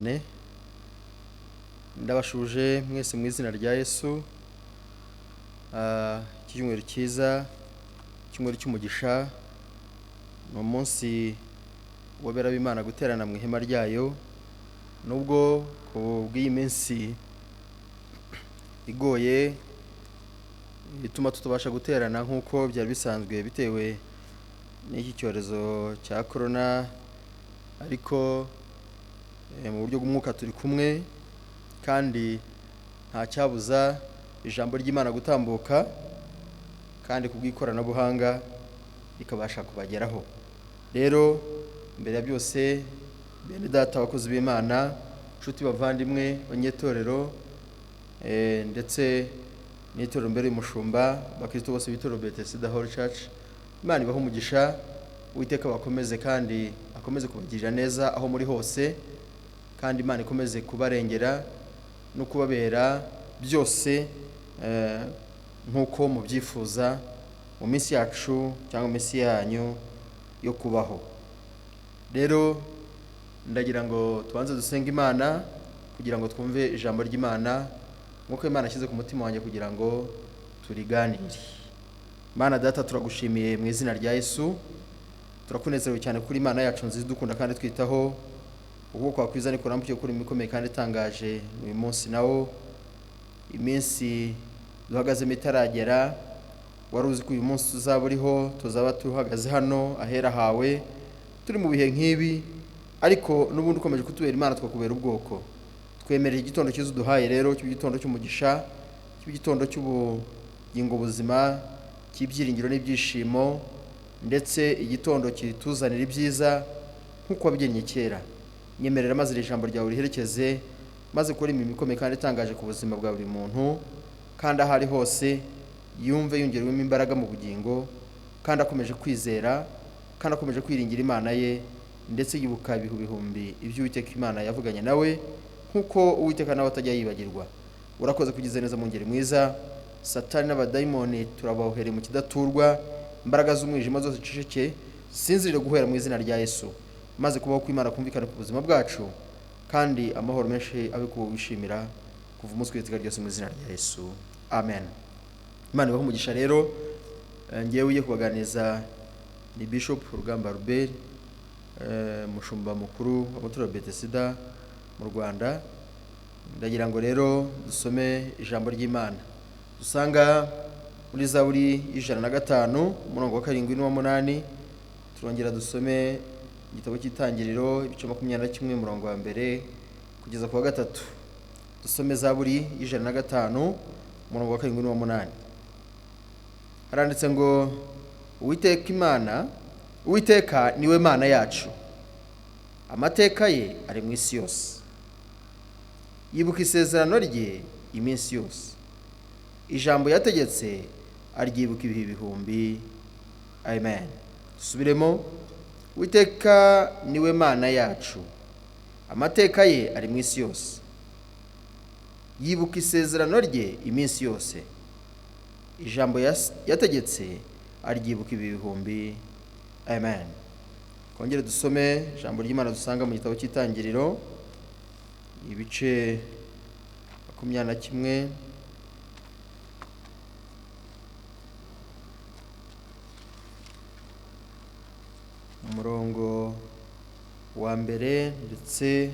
Ne ndabashuje mwese mu izina rya Yesu. Icyumweru cyiza, icyumweru cy'umugisha, no munsi wabera Ry'Imana guterana mu ihema ryayo. Nubwo kubw'iyi minsi igoye bituma tutabasha guterana nk'uko byari bisanzwe bitewe n'iki cyorezo cya corona, ariko mu buryo bw'umwuka turi kumwe kandi nta cyabuza ijambo ry'Imana gutambuka kandi kubw'ikoranabuhanga rikabasha kubageraho. Rero mbere ya byose, bene data abakozi b'Imana, nshuti bavandimwe, banyetorero ndetse n'itorero mbere y'umushumba, bakristo bose b'itorero Bethesda Holy Church, Imana ibahe umugisha, Uwiteka bakomeze kandi akomeze kubagirira neza aho muri hose, kandi Imana ikomeze kubarengera no kubabera byose nk'uko mubyifuza mu minsi yacu cyangwa mu minsi yanyu yo kubaho. Rero ndagira ngo tubanze dusenga Imana kugira ngo twumve ijambo ry'Imana nk'uko Imana ashyize ku mutima wanjye kugira ngo turiganire. Mana Data, turagushimiye mu izina rya Yesu, turakunezerewe cyane kuri Imana yacu nziza dukunda kandi twitaho. Ubwo kwakwiza ni kurambuye kuri imikomeye kandi itangaje uyu munsi nawo iminsi duhagazemo itaragera. Wari uzi ko uyu munsi tuzaba uriho, tuzaba tuhagaze hano ahera hawe turi mu bihe nk'ibi, ariko n'ubundi ukomeje kutubera Imana, twakubera ubwoko. Twemerera igitondo cyiza uduhaye rero, cy'igitondo cy'umugisha, cy'igitondo cy'ubugingo buzima, cy'ibyiringiro n'ibyishimo, ndetse igitondo kituzanira ibyiza nk'uko wabigennye kera. Nyemerera maze iri jambo ryawe riherekeze, maze kuri imirimo ikomeye kandi itangaje ku buzima bwa buri muntu, kandi aho ari hose yumve yongerewemo imbaraga mu bugingo, kandi akomeje kwizera, kandi akomeje kwiringira Imana ye, ndetse yibuka ibihumbi ibyo Uwiteka Imana yavuganye nawe, nk'uko Uwiteka nawe atajya yibagirwa. Urakoze kugize neza mu ngeri mwiza. Satani n'abadayimoni turabahereye mu kidaturwa, imbaraga z'umwijima zose ziceceke, sinzirire guhera mu izina rya Yesu, maze kubaho kw'Imana kumvikana ku buzima bwacu, kandi amahoro menshi abe kuba wishimira kuva umunsi w'iteka ryose mu izina rya Yesu, amen. Imana ibahe umugisha. Rero ngewe ugiye kubaganiza ni Bishop Rugamba Robert, mushumba mukuru w'amatorero Bethesda mu Rwanda. Ndagira ngo rero dusome ijambo ry'Imana dusanga muri Zaburi 105 umurongo wa 7 n'uwa 8. Turongera dusome igitabo cy'Itangiriro ibice 21 umurongo wa 1 kugeza ku wa 3. Dusome Zaburi 105 umurongo wa 7 n'uwa 8. Haranditse ngo Uwiteka niwe Mana yacu, amateka ye ari mu isi yose. Yibuka isezerano rye iminsi yose, ijambo yategetse aryibuka ibihe bihumbi. Amen. Subiremo. Uwiteka niwe Mana yacu, amateka ye ari mu isi yose. Yibuka isezerano rye iminsi yose, ijambo yategetse aryibuka ibihe bihumbi. Amen. Kongere dusome ijambo ry'Imana dusanga mu gitabo cy'Itangiriro ibice 21 umurongo wa 1 ndetse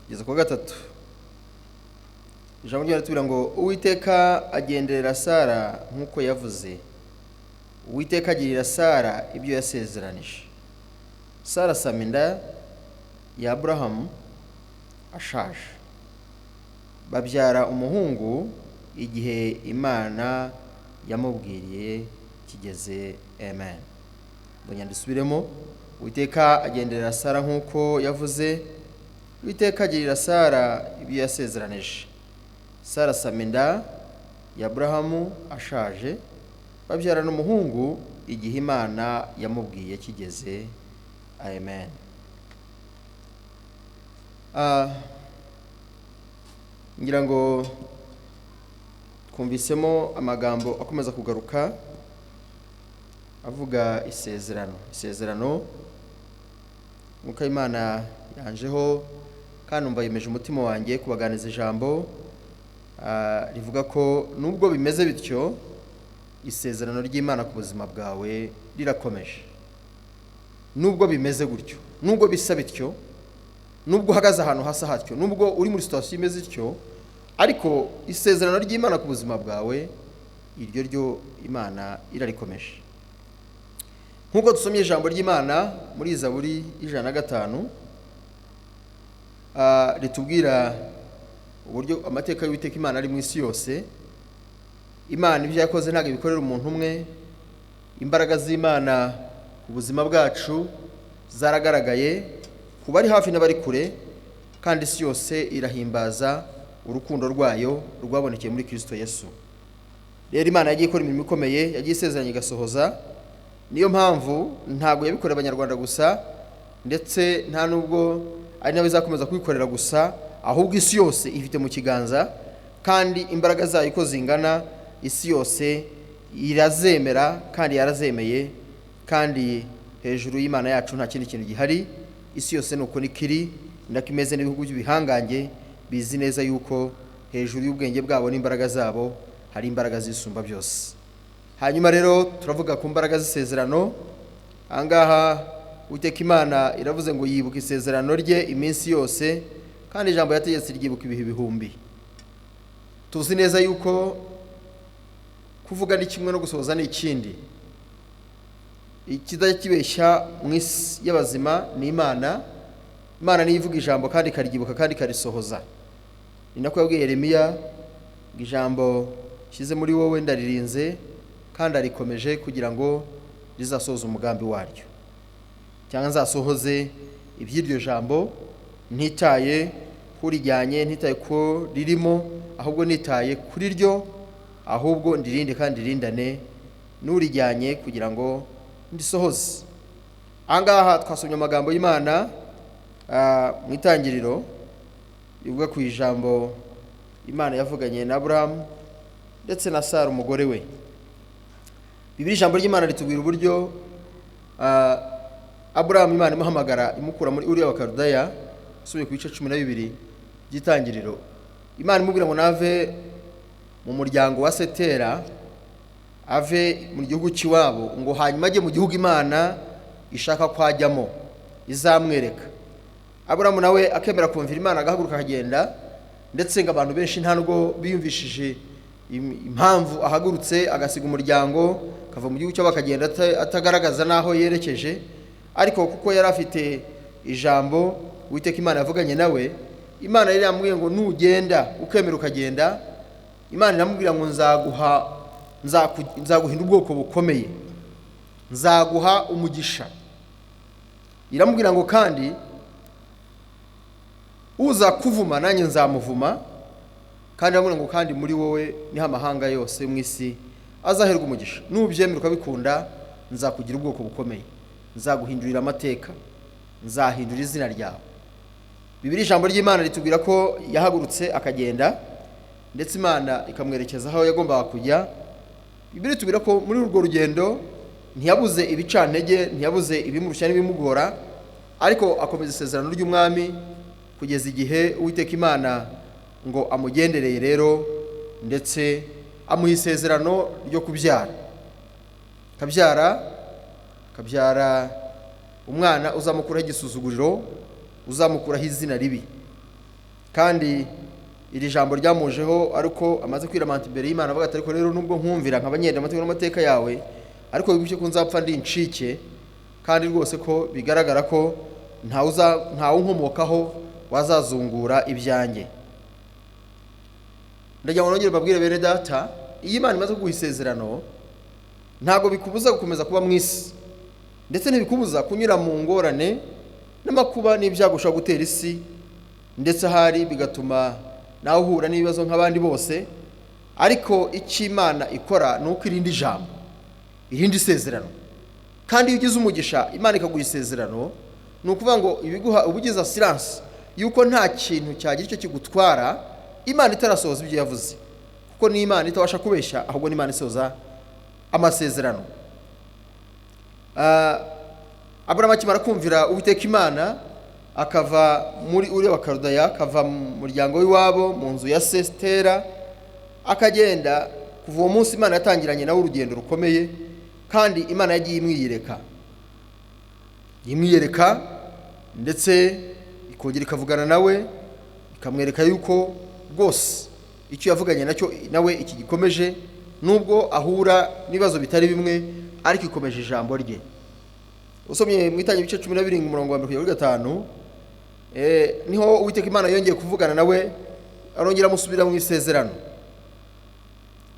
kugeza ku wa 3. Ijambo ry'Imana ngo Uwiteka agenderera Sara nk'uko yavuze, Uwiteka agirira Sara ibyo yasezeranije. Sara asama inda ya Aburahamu ashaje, babyara umuhungu igihe Imana yamubwiriye kigeze. Amen. Mbonye ndisubiremo. Uwiteka agenderera Sara nk'uko yavuze, Uwiteka agirira Sara ibyo yasezeranije. Sara asama inda ya Aburahamu ashaje, babyarana umuhungu igihe Imana yamubwiye kigeze. Amen. Ngira ngo twumvisemo amagambo akomeza kugaruka avuga isezerano. Nk'uko Imana yanjeho kandi umva yemeje umutima wanjye kubaganiza ijambo rivuga ko nubwo bimeze bityo isezerano ry'Imana ku buzima bwawe rirakomeje. Nubwo bimeze gutyo, nubwo bisa bityo, nubwo uhagaze ahantu hasa hatyo, nubwo uri muri situation imeze ityo, ariko isezerano ry'Imana ku buzima bwawe iryo ryo Imana irarikomeje. Nkuko dusomye ijambo ry'Imana muri Zaburi 105 ritubwira uburyo amateka y'Uwiteka Imana ari mu isi yose. Imana ibyo yakoze ntabwo bikorera umuntu umwe. Imbaraga z'Imana ku buzima bwacu zaragaragaye ku bari hafi n'abari kure, kandi isi yose irahimbaza urukundo rwayo rwabonekeye muri Kristo Yesu. Rero Imana yagiye ikora imirimo ikomeye, yagiye isezeranya igasohoza. Niyo mpamvu ntabwo yabikorera abanyarwanda gusa, ndetse nta nubwo ari nawe izakomeza kubikorera gusa, ahubwo isi yose ifite mu kiganza, kandi imbaraga zayo uko zingana isi yose irazemera kandi yarazemeye, kandi hejuru y'Imana yacu nta kindi kintu gihari. Isi yose nuko nikiri, ndakimeze n'ibihugu by'ibihangange bizi neza yuko hejuru y'ubwenge bwabo n'imbaraga zabo hari imbaraga zisumba byose. Hanyuma rero turavuga ku mbaraga z'isezerano. Angaha Uwiteka Imana iravuze ngo yibuka isezerano rye iminsi yose, kandi ijambo yategetse ryibuka ibihe bihumbi. Tuzi neza yuko kuvuga ni kimwe no gusohoza ni ikindi. Ikidajya kibeshya mu isi y'abazima ni Imana. Imana niyo ivuga ijambo kandi ikaryibuka kandi ikarisohoza. Ni nako yabwiye Yeremiya ngo ijambo shyize muri wowe ndaririnze kandi arikomeje kugira ngo rizasohoze umugambi waryo. Cyangwa nzasohoze iby'iryo jambo, ntitaye kurijyanye, ntitaye ko ririmo, ahubwo nitaye kuri ryo, ahubwo ndirinde kandi ndirindane n'urijyanye kugira ngo ndisohoze. Angaha twasomye amagambo y'Imana mu itangiriro rivuga ku ijambo Imana yavuganye na Aburahamu ndetse na Sara umugore we. Bibiri ijambo ry'Imana ritubwira uburyo Aburahamu Imana imuhamagara imukura muri Uriya wa Kaludaya, usubiye ku bice 12 by'itangiriro. Imana imubwira ngo nave mu muryango wa Setera, ave mu gihugu cy'iwabo, ngo hanyuma ajye mu gihugu Imana ishaka kwajyamo izamwereka. Aburahamu nawe akemera kumvira Imana, agahaguruka akagenda, ndetse ngo abantu benshi nta nubwo biyumvishije impamvu ahagurutse agasiga umuryango kava mu gihugu cyo bakagenda atagaragaza naho yerekeje. Ariko kuko yari afite ijambo Uwiteka Imana yavuganye nawe, Imana yari yamubwiye ngo nugenda ukemera ukagenda, Imana iramubwira ngo nzaguhinda ubwoko bukomeye, nzaguha umugisha. Iramubwira ngo kandi uza kuvuma nanjye nzamuvuma, kandi iramubwira ngo kandi muri wowe niho amahanga yose mu isi azaherwa umugisha. Nubyemera ukabikunda, nzakugira ubwoko bukomeye, nzaguhindurira amateka, nzahindura izina ryawe. Bibiri ijambo ry'Imana ritubwira ko yahagurutse akagenda, ndetse Imana ikamwerekeza aho yagombaga kujya. Bibiri tubwira ko muri urwo rugendo ntiyabuze ibicantege, ntiyabuze ibimurushya n'ibimugora, ariko akomeza isezerano ry'umwami kugeza igihe Uwiteka Imana ngo amugendereye rero, ndetse amuha isezerano ryo kubyara. Kabyara umwana uzamukuraho igisuzuguriro, uzamukuraho izina ribi. Kandi iri jambo ryamujeho ariko amaze kwiramanta imbere y'Imana, avuga ati ariko rero nubwo nkumvira nk'abanyenda amategeko n'amateka yawe, ariko bibyo ko nzapfa ndi incike, kandi rwose ko bigaragara ko ntawe unkomokaho wazazungura ibyanjye. Ndagira ngo nongere babwire bene data, iyo Imana imaze kuguha isezerano ntago bikubuza gukomeza kuba mu isi, ndetse ntibikubuza kunyura mu ngorane n'amakuba n'ibyago ushobora gutera isi, ndetse ahari bigatuma nawe uhura n'ibibazo nk'abandi bose. Ariko icyo Imana ikora ni uko irindi ijambo, irindi isezerano. Kandi iyo ugize umugisha Imana ikaguha isezerano, ni ukuvuga ngo ibiguha ubugize assurance yuko nta kintu cyagira icyo kigutwara Imana itarasohoza ibyo yavuze, kuko ni Imana itabasha kubeshya, ahubwo ni Imana isohoza amasezerano. Aburahamu akimara kumvira Uwiteka Imana, akava muri uriya bakarudaya, akava mu muryango w'iwabo mu nzu ya Sesitera, akagenda. Kuva uwo munsi Imana yatangiranye nawe urugendo rukomeye, kandi Imana yagiye imwiyereka ndetse ikongera ikavugana nawe, ikamwereka yuko rwose icyo yavuganye nacyo nawe iki gikomeje, nubwo ahura n'ibibazo bitari bimwe, ariko ikomeje ijambo rye. Usomye mu Itangira ibice 12 umurongo wa 1-5, niho Uwiteka Imana yongeye kuvugana nawe, arongera amusubira mu Isezerano.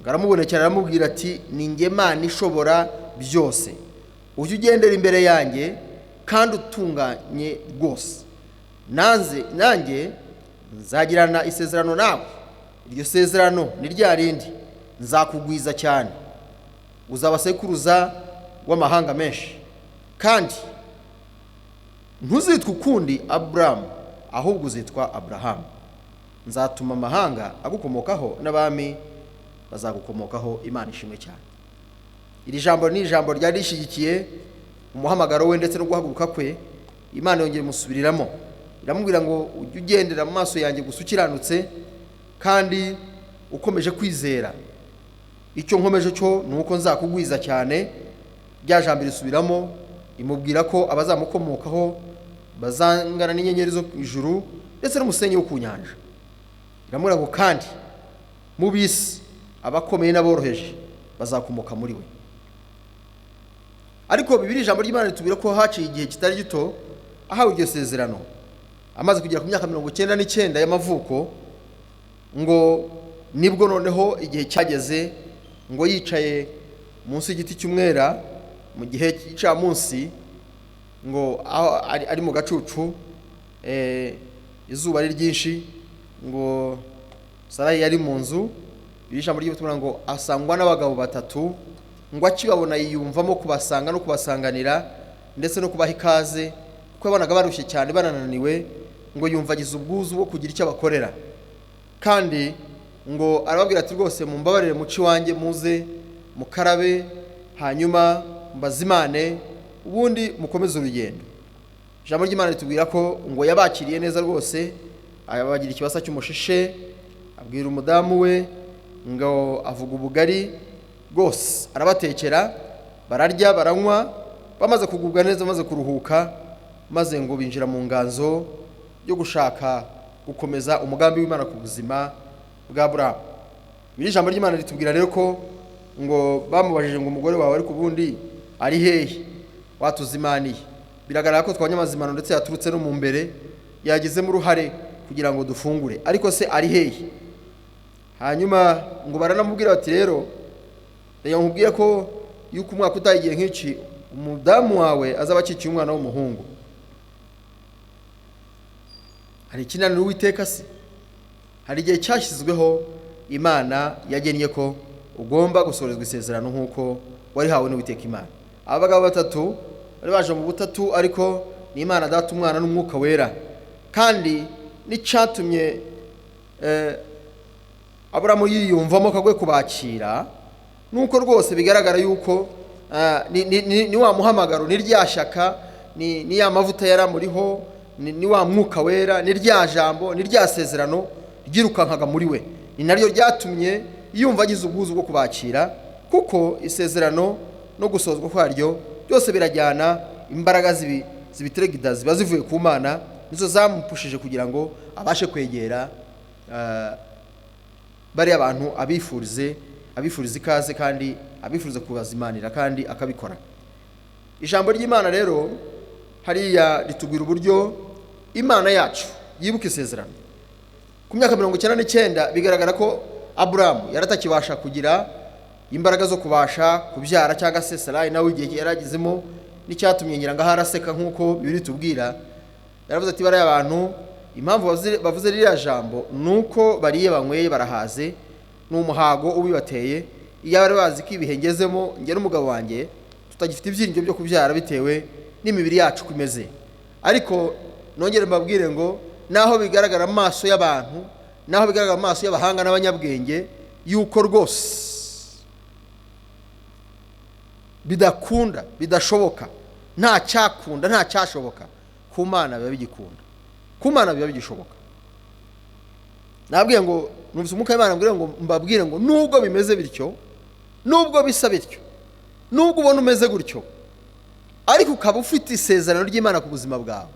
Ngaramubonekera aramubwira ati, ni njye Mana ishobora byose, ujye ugendera imbere yanjye kandi utunganye rwose. Nanjye nzagirana isezerano nawe, iryo sezerano ni rya rindi, nzakugwiza cyane, uzaba sekuruza w'amahanga menshi, kandi ntuzitwa ukundi Aburamu, ahubwo uzitwa Aburahamu. Nzatuma amahanga agukomokaho n'abami bazagukomokaho. Imana ishimwe cyane. Iri jambo ni ijambo ryari rishigikiye umuhamagaro we ndetse no guhaguruka kwe. Imana yongeye musubiriramo, iramubwira ngo ujye ugendera mu maso yanjye gusa ukiranutse kandi ukomeje kwizera. Icyo nkomeje cyo ni uko nzakugwiza cyane. Rya jambo risubiramo, imubwira ko abazamukomokaho bazangana n'inyenyeri zo ku ijuru ndetse n'umusenyi wo ku nyanja. Iramubwira ngo kandi mu bisi abakomeye n'aboroheje bazakomoka muri we. Ariko Bibiliya ijambo ry'Imana ritubwira ko haciye igihe kitari gito ahawe iryo sezerano, amaze kugera ku myaka 99 y'amavuko, ngo nibwo noneho igihe cyageze ngo yicaye munsi y'igiti cy'umwera mu gihe cy'icamunsi, ngo ari mu gacucu, izuba ari ryinshi, ngo Sarayi yari mu nzu. Ijambo ry'Imana ngo asangwa n'abagabo batatu, ngo akibabona yiyumvamo kubasanga no kubasanganira ndetse no kubaha ikaze, kuko yabonaga barushye cyane banananiwe, ngo yumva agize ubwuzu bwo kugira icyo abakorera. Kandi ngo arababwira ati, rwose mumbabarire muci wanjye, muze mukarabe, hanyuma mbazimane, ubundi mukomeze urugendo. Ijambo ry'Imana ritubwira ko ngo yabakiriye neza rwose, abagira ikibasa cy'umushishe, abwira umudamu we ngo avuga ubugari rwose, arabatekera, bararya baranywa, bamaze kugubwa neza, bamaze kuruhuka, maze ngo binjira mu nganzo yo gushaka gukomeza umugambi w'Imana ku buzima bwa Aburamu. Ijambo ry'Imana ritubwira rero ko ngo bamubajije ngo umugore wawe ariko ubundi ari hehe, watuzimaniye. Biragaragara ko twanyamazimano ndetse yaturutse no mu mbere, yagizemo uruhare kugira ngo dufungure, ariko se ari hehe? Hanyuma ngo baranamubwira bati, rero reka nkubwire ko yuko umwaka utayigiye nk'iki umudamu wawe azaba akikiye umwana w'umuhungu. Hari ikinaniro Uwiteka se? Hari igihe cyashyizweho Imana yagennye ko ugomba gusorezwa isezerano nk'uko wari hawe n'Uwiteka Imana. Abagabo batatu bari baje mu butatu, ariko ni Imana Data, Umwana n'Umwuka Wera. Kandi n'icyatumye Aburamu yiyumvamo kagwe kubakira, nuko rwose bigaragara yuko ni wa muhamagaro, ni rya shyaka, ni ya mavuta yaramuriho, ni wa Mwuka Wera, ni rya jambo, ni rya sezerano ryirukankaga muri we. Ni naryo ryatumye yumva agize ubwuzu bwo kubakira, kuko isezerano no gusozwa kwaryo byose birajyana. Imbaraga zibiteregida ziba zivuye ku Mana, nizo zamupushije kugira ngo abashe kwegera bari abantu abifurize ikaze kandi abifurize kubazimanira, kandi akabikora. Ijambo ry'Imana rero hariya ritubwira uburyo Imana yacu yibuka isezerano. Ku myaka 99 bigaragara ko Aburamu yaratakibasha kugira imbaraga zo kubasha kubyara, cyangwa se Sarayi nawe igihe yaragizemo n'icyatumye ngira ngo haraseka nk'uko Bibiliya itubwira. Yaravuze ati, bari abantu impamvu bavuze ririya jambo nuko bariye banyweye barahaze, n'umuhago ubibateye. Iyo bari bazi ko ibihe ngezemo nge n'umugabo wanjye tutagifite ibyiringiro byo kubyara bitewe n'imibiri yacu kumeze. Ariko nongere mbabwire ngo naho bigaragara amaso y'abantu, naho bigaragara amaso y'abahanga n'abanyabwenge yuko rwose bidakunda, bidashoboka, nta cyakunda, nta cyashoboka, ku Mana biba bigikunda. ku Mana biba bigishoboka. Nabwiye ngo numvise umwuka w'Imana ambwira ngo mbabwire ngo nubwo bimeze bityo, nubwo bisa bityo, nubwo ubona umeze gutyo, ariko ukaba ufite isezerano ry'Imana ku buzima bwawe.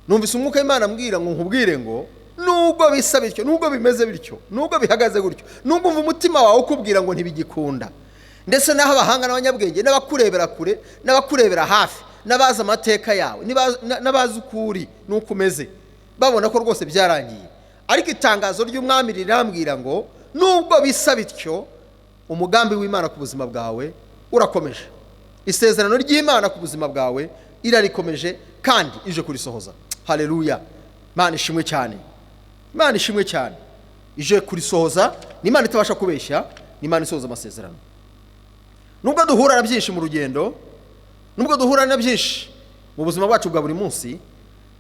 Numvise umwuka w'Imana ambwira ngo nkubwire ngo nubwo bisa bityo, nubwo bimeze bityo, nubwo bihagaze gutyo, nubwo umva umutima wawe ukubwira ngo ntibigikunda, ndetse n'aho abahanga n'abanyabwenge n'abakurebera kure n'abakurebera hafi n'abazi amateka yawe n'abazi ukuri n'uko umeze babona ko rwose byarangiye, ariko itangazo ry'umwami rirambwira ngo nubwo bisa bityo, umugambi w'Imana ku buzima bwawe urakomeje. Isezerano ry'Imana ku buzima bwawe irarikomeje kandi ije kurisohoza. Haleluya. Imana ishimwe cyane. Imana ishimwe cyane. Ije kurisohoza. Ni Imana itabasha kubeshya, ni Imana isohoza amasezerano. Nubwo duhura na byinshi mu rugendo, nubwo duhura na byinshi mu buzima bwacu bwa buri munsi,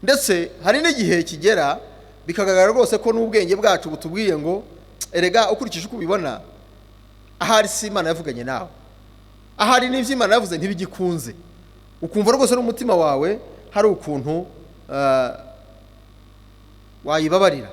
ndetse hari n'igihe kigera bikagaragara rwose ko n'ubwenge bwacu butubwiye ngo erega ukurikije uko ubibona ahari si Imana yavuganye nawe, ahari n'ivyo Imana yavuze ntibigikunze, ukumva rwose n'umutima wawe hari ukuntu wayibabarira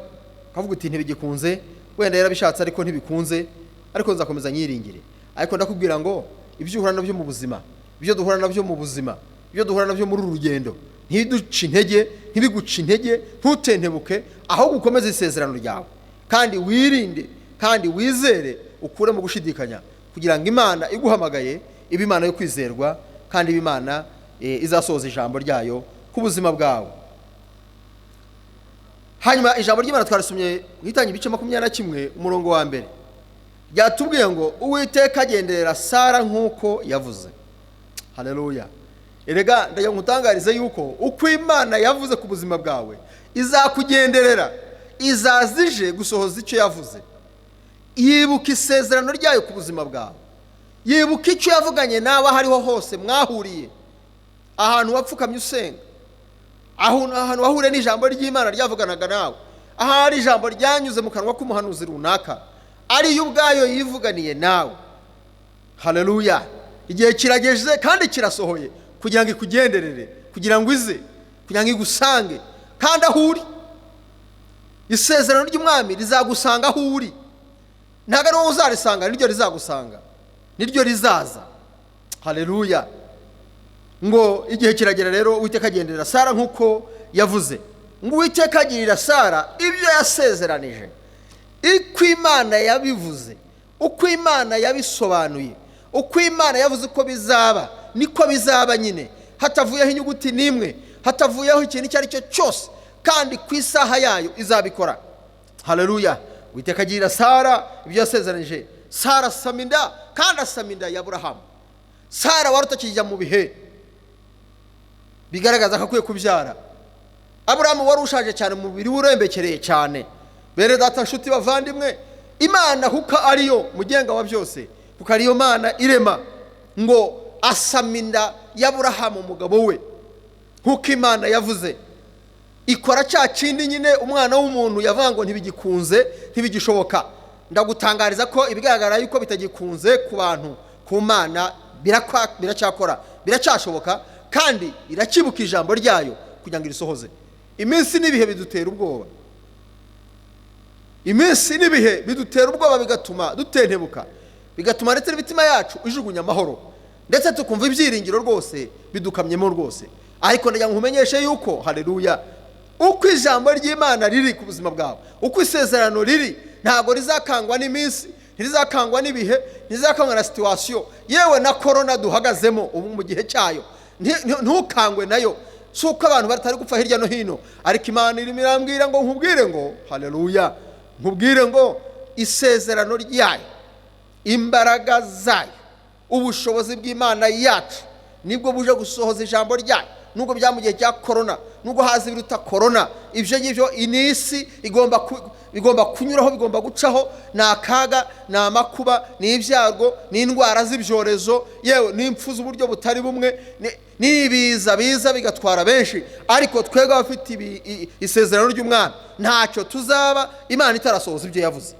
ukavuga uti ntibigikunze, wenda yarabishatse ariko ntibikunze, ariko nzakomeza nyiringire. Ariko ndakubwira ngo ibyo uhura nabyo mu buzima, ibyo duhura nabyo mu buzima, ibyo duhura nabyo muri uru rugendo, ntiduce intege, ntibiguce intege, ntutentebuke, ahubwo ukomeze isezerano ryawe kandi wirinde kandi wizere, ukure mu gushidikanya, kugira ngo Imana iguhamagaye ibe Imana yo kwizerwa kandi ibe Imana izasohoza ijambo ryayo ku buzima bwawe. Hanyuma ijambo ry'Imana twarisomye mu Itangira ibice 21 umurongo wa mbere, ryatubwiye ngo Uwiteka agenderera Sara nk'uko yavuze. Haleluya. Erega ndagira ngutangarize yuko uko Imana yavuze ku buzima bwawe izakugenderera, izazije gusohoza icyo yavuze. Yibuka isezerano ryayo ku buzima bwawe, yibuka icyo yavuganye nawe hariho hose mwahuriye, ahantu wapfukamye usenga, ahantu wahuriye n'ijambo ry'Imana ryavuganaga nawe, ahari ijambo ryanyuze mu kanwa k'umuhanuzi runaka, ari yo ubwayo yivuganiye nawe. Haleluya. Igihe kirageze kandi kirasohoye kugira ngo ikugenderere, kugira ngo ize, kugira ngo igusange kandi aho uri. Isezerano ry'Umwami rizagusanga aho uri, ntago ari wowe uzarisanga, niryo rizagusanga, niryo rizaza. Haleluya. Ngo igihe kiragera rero Uwiteka agenderera Sara nk'uko yavuze. Ngo Uwiteka agirira Sara ibyo yasezeranije, uko Imana yabivuze, uko Imana yabisobanuye, uko Imana yavuze uko bizaba niko bizaba nyine, hatavuyeho inyuguti n'imwe, hatavuyeho ikintu icyo ari cyo cyose, kandi ku isaha yayo izabikora. Haleluya. Uwiteka agirira Sara ibyo yasezeranije. Sara asama inda, kandi asama inda ya Aburahamu. Sara wari utakijya mu bihe bigaragaza ko akwiye kubyara. Aburahamu wari ushaje cyane, mu mubiri urembekereye cyane. Bere data nshuti bavandimwe, Imana kuko ariyo mugenga wa byose, kuko ariyo Mana irema, ngo asama inda ya Aburahamu umugabo we nkuko Imana yavuze. Ikora cya kindi nyine umwana w'umuntu yavuga ngo ntibigikunze, ntibigishoboka. Ndagutangariza ko ibigaragara yuko bitagikunze ku bantu, ku Mana biracyakora, biracyashoboka, kandi irakibuka ijambo ryayo kugira ngo irisohoze. Iminsi n'ibihe bidutera ubwoba, iminsi n'ibihe bidutera ubwoba, bigatuma dutentebuka, bigatuma ndetse n'imitima yacu ijugunya amahoro, ndetse tukumva ibyiringiro rwose bidukamyemo rwose. Ariko ndagira ngo umenyeshe yuko, haleluya, uko ijambo ry'Imana riri ku buzima bwawe, uko isezerano riri, ntago rizakangwa n'iminsi, ntirizakangwa n'ibihe, ntirizakangwa na situation, yewe na corona duhagazemo ubu mu gihe cyayo, ntukangwe nayo. Suko abantu batari gupfa hirya no hino, ariko Imana irimo irambwira ngo nkubwire ngo, haleluya, nkubwire ngo isezerano ryayo, imbaraga zayo, ubushobozi bw'Imana yacu nibwo buje gusohoza ijambo ryayo. Nubwo bya mu gihe cya corona, nubwo hazi biruta corona, ibyo ngibyo inisi igomba kunyuraho, bigomba gucaho, nakaga, namakuba, n'ibyago, n'indwara z'ibyorezo, yewe n'impfu z'uburyo butari bumwe, n'ibiza biza bigatwara benshi. Ariko twebwe abafite isezerano ry'Umwami, ntacyo tuzaba Imana itarasohoza ibyo yavuze,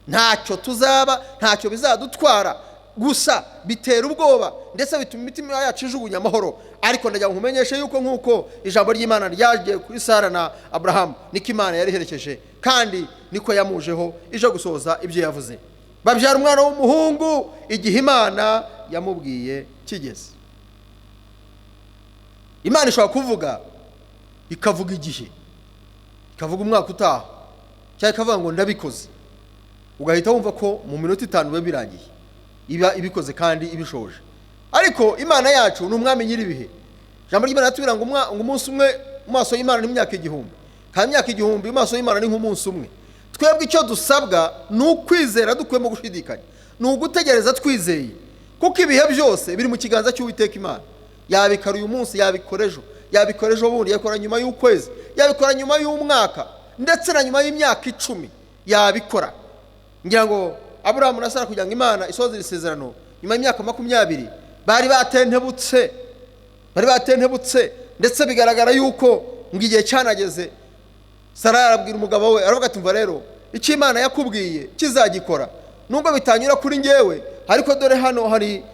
ntacyo tuzaba, ntacyo bizadutwara. Gusa bitera ubwoba, ndetse bituma imitima yacu ijugunya amahoro, ariko ndajya nkumenyeshe yuko nkuko ijambo ry'Imana ryaje kuri Sara na Abrahamu niko Imana yariherekeje kandi niko yamujeho ije gusoza ibyo yavuze. Babyara umwana w'umuhungu igihe Imana yamubwiye kigeze. Imana ishobora kuvuga ikavuga igihe, ikavuga umwaka utaha, cyangwa ikavuga ngo ndabikoze, ugahita wumva ko mu minota 5 biba birangiye, iba ibikoze kandi ibishoje. Ariko Imana yacu ni umwami nyiribihe. Ijambo ry'Imana ratubwira ngo umunsi umwe mu maso y'Imana ni imyaka 1000, kandi imyaka 1000 mu maso y'Imana ni nk'umunsi umwe. Twebwe icyo dusabwa ni ukwizera dukuyemo gushidikanya, ni ugutegereza twizeye, kuko ibihe byose biri mu kiganza cy'Uwiteka Imana. Yabikora uyu munsi, yabikora ejo, yabikora ejo bundi, yakora nyuma y'ukwezi, yabikora nyuma y'umwaka, ndetse na nyuma y'imyaka 10 yabikora. Ngira ngo Abrahamu na Sara kugira ngo Imana isoze isezerano nyuma y'imyaka 20 bari batentebutse, ndetse bigaragara yuko ngigiye cyanageze. Sara yarabwira umugabo we aravuga ati mva rero icyo Imana yakubwiye kizagikora, nubwo bitanyura kuri ngewe, ariko dore hano hari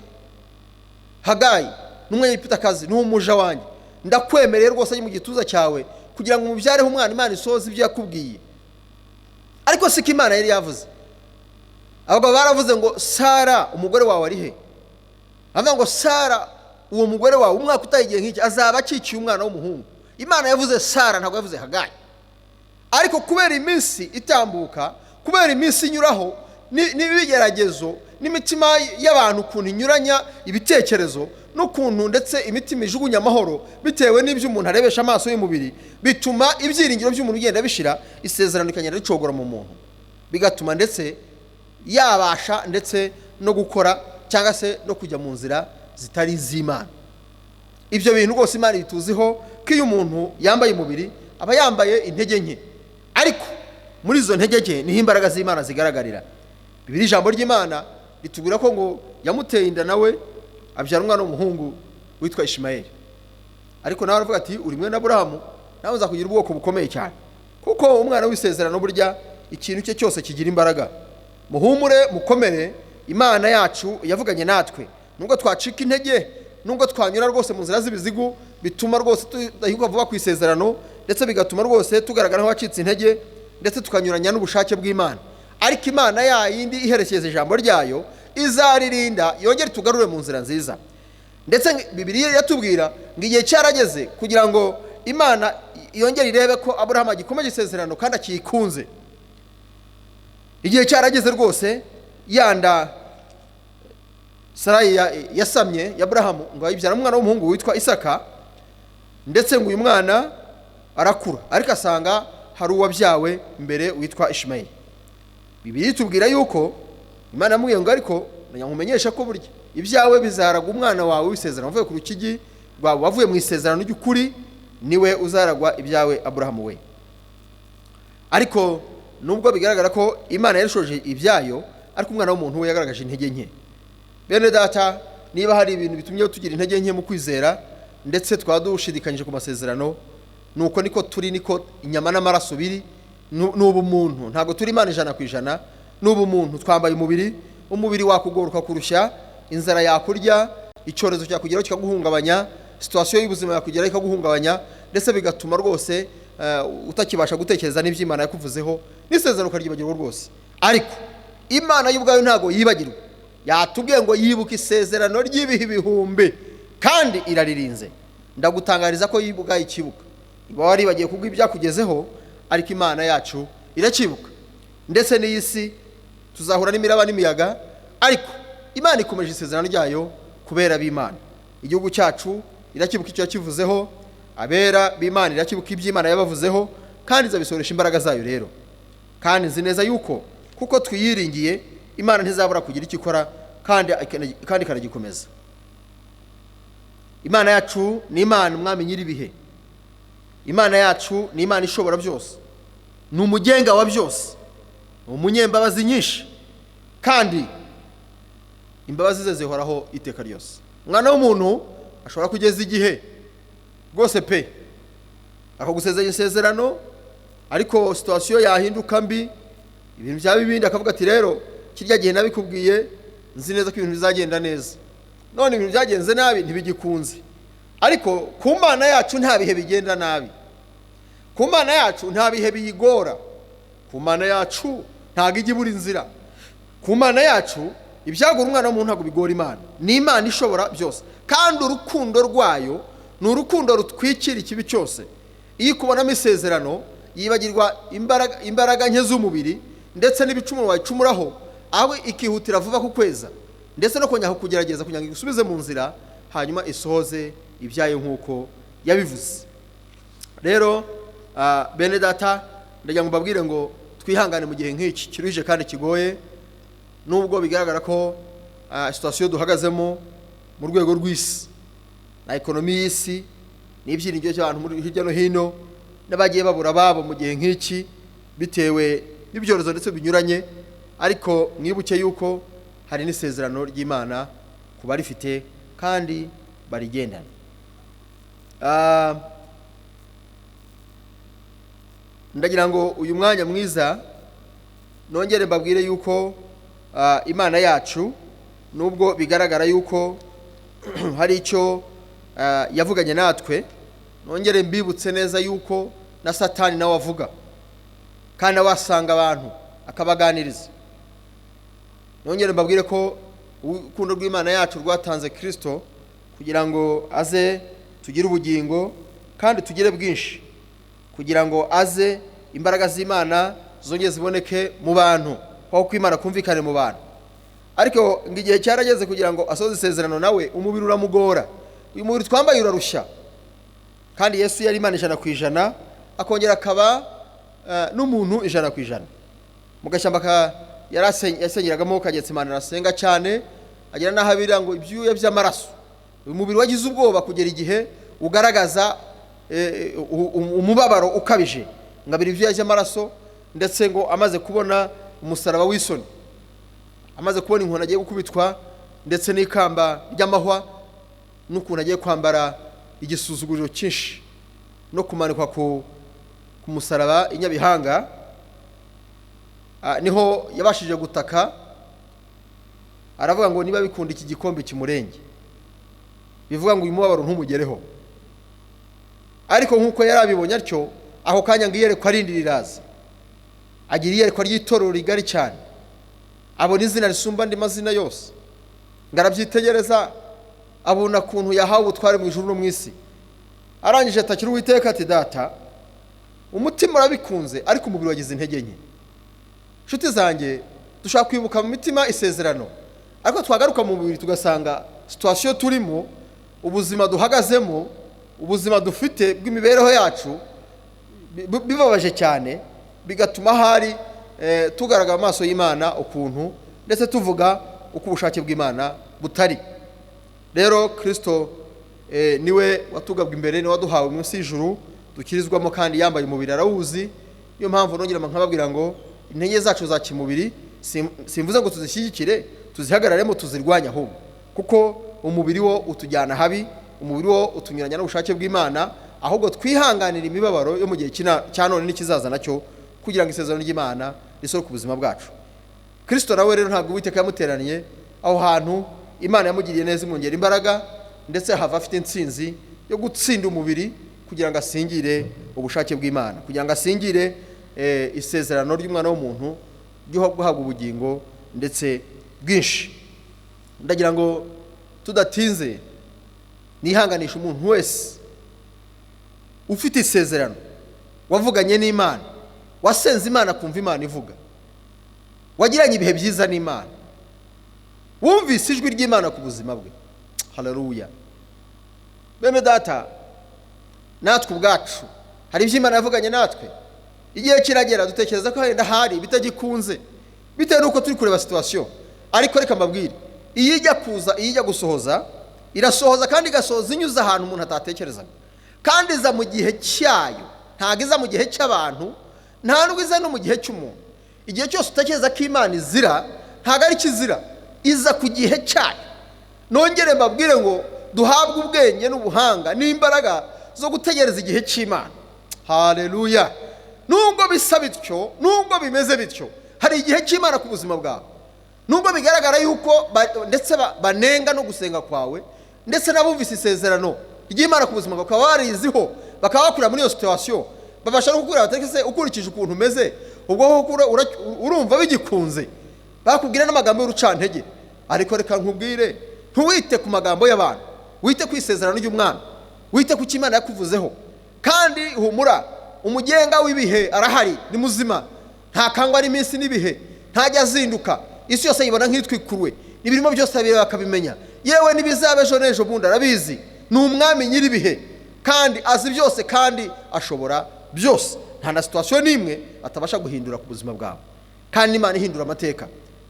Hagayi n'umunyepitakazi n'umuja wanjye, ndakwemereye rwose mu gituza cyawe kugira ngo umubyareho umwana, Imana isoze ibyo yakubwiye. Ariko siko Imana yari yavuze. Abo baravuze ngo Sara umugore wawe ari he? Avuga ngo Sara uwo mugore wawe umwaka utayigiye nk'iki azaba akikiye umwana w'umuhungu. Imana yavuze Sara, ntabwo yavuze Hagayi. Ariko kubera iminsi itambuka, kubera iminsi inyuraho, n'ibigeragezo n'imitima y'abantu kuntu inyuranya ibitekerezo n'ukuntu ndetse imitima ijugunya amahoro bitewe n'ibyo umuntu arebesha amaso y'umubiri, bituma ibyiringiro by'umuntu bigenda bishira, isezerano ikagenda ricogora mu muntu, bigatuma ndetse yabasha ndetse no gukora cyangwa se no kujya mu nzira zitari iz'Imana. Ibyo bintu rwose Imana ituziho ko iyo umuntu yambaye umubiri aba yambaye intege nke, ariko muri izo ntege nke niho imbaraga z'Imana zigaragarira. Bibiri ijambo ry'Imana ritubwira ko ngo yamuteye inda nawe abyara umwana w'umuhungu witwa Ishimayeli. Ariko nawe aravuga ati uri mwe na Abrahamu, nawe uzakugira ubwoko bukomeye cyane, kuko umwana w'isezerano burya ikintu cye cyose kigira imbaraga. Muhumure mukomere, Imana yacu yavuganye natwe, nubwo twacika intege, nubwo twanyura rwose mu nzira z'ibizigu, bituma rwose tudahiga vuba ku isezerano, ndetse bigatuma rwose tugaragara nk'abacitse intege, ndetse tukanyuranya n'ubushake bw'Imana. Ariko Imana yindi iherekeza ijambo ryayo izaririnda yongere tugarure mu nzira nziza. Ndetse Bibiliya yatubwira ngo igihe cyarageze kugira ngo Imana yongere irebe ko Abrahamu agikomeje isezerano kandi akikunze. Igihe cyarageze rwose yanda Sarayi yasamye ya Abrahamu ngo ayibyara umwana w'umuhungu witwa Isaka, ndetse ngo uyu mwana arakura, ariko asanga hari uwabyawe mbere witwa Ishimayeli. Bibiliya itubwira yuko Imana yamubwiye ngo ariko nkumenyesha ko burya ibyawe bizaraga umwana wawe w'isezerano uvuye ku rukigi rwawe wavuye mu isezerano ry'ukuri, niwe uzaragwa ibyawe Abrahamu we. Ariko nubwo bigaragara ko Imana yarishoje ibyayo, ariko umwana w'umuntu we yagaragaje intege nke. Bene data, niba hari ibintu bitumye tugira intege nke mu kwizera, ndetse twadushidikanyije ku masezerano, nuko niko turi, niko inyama n'amaraso biri, n'ubu muntu ntabwo turi Imana 100%, n'ubu muntu twambaye umubiri wakugoroka kurushya, inzara yakurya, icyorezo cyakugeraho kikaguhungabanya, situation y'ubuzima yakugeraho ikaguhungabanya, ndetse bigatuma rwose utakibasha gutekereza n'iby'Imana yakuvuzeho, n'isezerano ukaryibagirwa rwose. Ariko Imana y'ubwayo ntago yibagirwa, yatubwiye ngo yibuka isezerano ry'ibihe ibihumbi kandi iraririnze. Ndagutangariza ko yibuka ikibuka, iba waribagiye kubwo ibyakugezeho, ariko Imana yacu irakibuka. Ndetse n'isi tuzahura n'imiraba n'imiyaga, ariko Imana ikomeje isezerano ryayo kubera b'Imana. Igihugu cyacu irakibuka icyo yakivuzeho, abera b'Imana irakibuka iby'Imana yabavuzeho, kandi izabisoresha imbaraga zayo rero. Kandi nzi neza yuko kuko twiyiringiye, Imana ntizabura kugira icyo ikora kandi ikanagikomeza. Imana yacu ni Imana umwami nyiribihe. Imana yacu ni Imana ishobora byose, ni umugenga wa byose, umunyembabazi nyinshi, kandi imbabazi ze zihoraho iteka ryose. Umwana w'umuntu ashobora kugeza igihe rwose pe akagusezeranya isezerano, ariko situation yahinduka mbi, ibintu byaba ibindi, akavuga ati rero kirya gihe nabikubwiye nzi neza ko ibintu bizagenda neza, none ibintu byagenze nabi ntibigikunze. ariko ku Mana yacu nta bihe bigenda nabi, ku Mana yacu nta bihe biyigora, ku Mana yacu ntago ijya ibura inzira, ku Mana yacu ibyagura umwana w'umuntu ntago bigora Imana. Ni Imana ishobora byose, kandi urukundo rwayo ni urukundo rutwikira ikibi cyose. Iyo kubonamo isezerano yibagirwa imbaraga nke z'umubiri ndetse n'ibicumuro wayicumuraho, aho ikihutira vuba kukweza ndetse no kongera kugerageza kugira ngo igusubize mu nzira, hanyuma isohoze ibyayo nk'uko yabivuze. Rero bene data, ndagira ngo mbabwire ngo twihangane mu gihe nk'iki kiruhije kandi kigoye, nubwo bigaragara ko situation duhagazemo mu rwego rw'isi na ekonomi y'isi n'ibyiringiro by'abantu hirya no hino n'abagiye babura babo mu gihe nk'iki bitewe n'ibyorezo ndetse binyuranye, ariko mwibuke yuko hari n'isezerano ry'Imana ku barifite kandi barigendana. Ndagira ngo uyu mwanya mwiza nongere mbabwire yuko Imana yacu nubwo bigaragara yuko hari icyo yavuganye natwe, nongere mbibutse neza yuko na Satani nawe avuga kandi awasanga abantu akabaganiriza. Nongere mbabwire ko urukundo rw'Imana yacu rwatanze Kristo kugira ngo aze tugire ubugingo kandi tugire bwinshi, kugira ngo aze imbaraga z'Imana zongeye ziboneke mu bantu, aho kw'Imana kumvikane mu bantu. Ariko ngigihe cyarageze kugira ngo asoze isezerano, nawe umubiri uramugora. Uyu mubiri twambaye urarushya, kandi Yesu yari Imana 100%, akongera akaba n'umuntu 100%. Mu gashyamba yasengeragamo kagetse Imana arasenga cyane, agira n'ahabira ngo ibyuya by'amaraso. Uyu mubiri wagize ubwoba kugera igihe ugaragaza umubabaro ukabije, ngabira ibyuya by'amaraso, ndetse ngo amaze kubona umusaraba w'isoni, amaze kubona inkoni agiye gukubitwa ndetse n'ikamba ry'amahwa, n'ukuntu agiye kwambara igisuzuguriro cyinshi no kumanikwa ku musaraba inyabihanga, niho yabashije gutaka aravuga ngo niba bikunda iki gikombe kimurenge, bivuga ngo uyu mubabaro ntumugereho. Ariko nk'uko yarabibonye atyo, aho kanya ngo iyerekwa arindi riraza, agira iyerekwa ry'itorero rigari cyane, abona izina risumba andi mazina yose, ngarabyitegereza abona kuntu yahawe ubutware mu ijuru no mu isi. Arangije atakira Uwiteka ati, data, umutima urabikunze ariko umubiri wagize intege nke. Nshuti zanjye, dushaka kwibuka mu mitima isezerano, ariko twagaruka mu mubiri tugasanga situation turimo, ubuzima duhagazemo, ubuzima dufite bw'imibereho yacu bibabaje cyane, bigatuma hari tugaragara amaso y'Imana ukuntu, ndetse tuvuga uko ubushake bw'Imana butari. Rero Kristo niwe watugabwa imbere, niwe waduhawe munsi y'ijuru dukirizwamo, kandi yambaye umubiri arawuzi. Niyo mpamvu nongera nkababwira ngo intege zacu za kimubiri simvuze ngo tuzishyigikire tuzihagararemo tuzirwanya, ahubwo kuko umubiri wo utujyana habi, umubiri wo utunyuranya n'ubushake bw'Imana, ahubwo twihanganira imibabaro yo mu gihe cya none n'ikizaza nacyo, kugira ngo isezerano ry'Imana risore ku buzima bwacu. Kristo nawe rero ntabwo Uwiteka yamuteraniye aho hantu, Imana yamugiriye neza imwongera imbaraga, ndetse hava afite intsinzi yo gutsinda umubiri kugira ngo asingire ubushake bw'Imana, kugira ngo asingire isezerano ry'umwana w'umuntu ryo guhabwa ubugingo ndetse bwinshi. Ndagira ngo tudatinze nihanganisha umuntu wese ufite isezerano, wavuganye n'Imana, wasenze Imana kumva Imana ivuga, wagiranye ibihe byiza n'Imana, wumvise ijwi ry'Imana ku buzima bwe. Haleluya. Bene data, natwe ubwacu hari ibyo Imana yavuganye natwe, igihe kiragera dutekereza ko henda hari bitagikunze bitewe nuko turi kureba situation. Ariko reka mbabwire, iyo ijya kuza, iyo ijya gusohoza, irasohoza kandi igasohoza inyuze ahantu umuntu atatekerezaga, kandi iza mu gihe cyayo, ntago iza mu gihe cy'abantu, nta nubwo iza no mu gihe cy'umuntu. Igihe cyose utekereza ko Imana izira, ntago ari kizira, iza ku gihe cyayo. Nongere mbabwire ngo duhabwe ubwenge n'ubuhanga n'imbaraga zo gutegereza igihe cy'Imana. Haleluya. Nubwo bisa bityo, nubwo bimeze bityo, hari igihe cy'Imana ku buzima bwawe. Nubwo bigaragara yuko ndetse banenga no gusenga kwawe, ndetse n'abumvise isezerano iry'Imana ku buzima bakaba bariziho, bakaba bakurira muri iyo situation, babasha no kukubwira bati se ukurikije ukuntu umeze ubwo urumva bigikunze, bakubwira n'amagambo y'urucantege. Ariko reka nkubwire, ntuwite ku magambo y'abantu, wite ku isezerano ry'Umwami, wite ku cy'Imana yakuvuzeho. Kandi humura, umugenga w'ibihe arahari, ni muzima, nta kangwa n'iminsi n'ibihe, ntajya azinduka, isi yose yibona nk'itwikuruwe, n'ibirimo byose abireba akabimenya, yewe n'ibizabe ejo n'ejo bundi arabizi. Ni umwami nyir'ibihe kandi azi byose kandi ashobora byose. Nta na situation n'imwe atabasha guhindura ku buzima bwawe, kandi Imana ihindura amateka.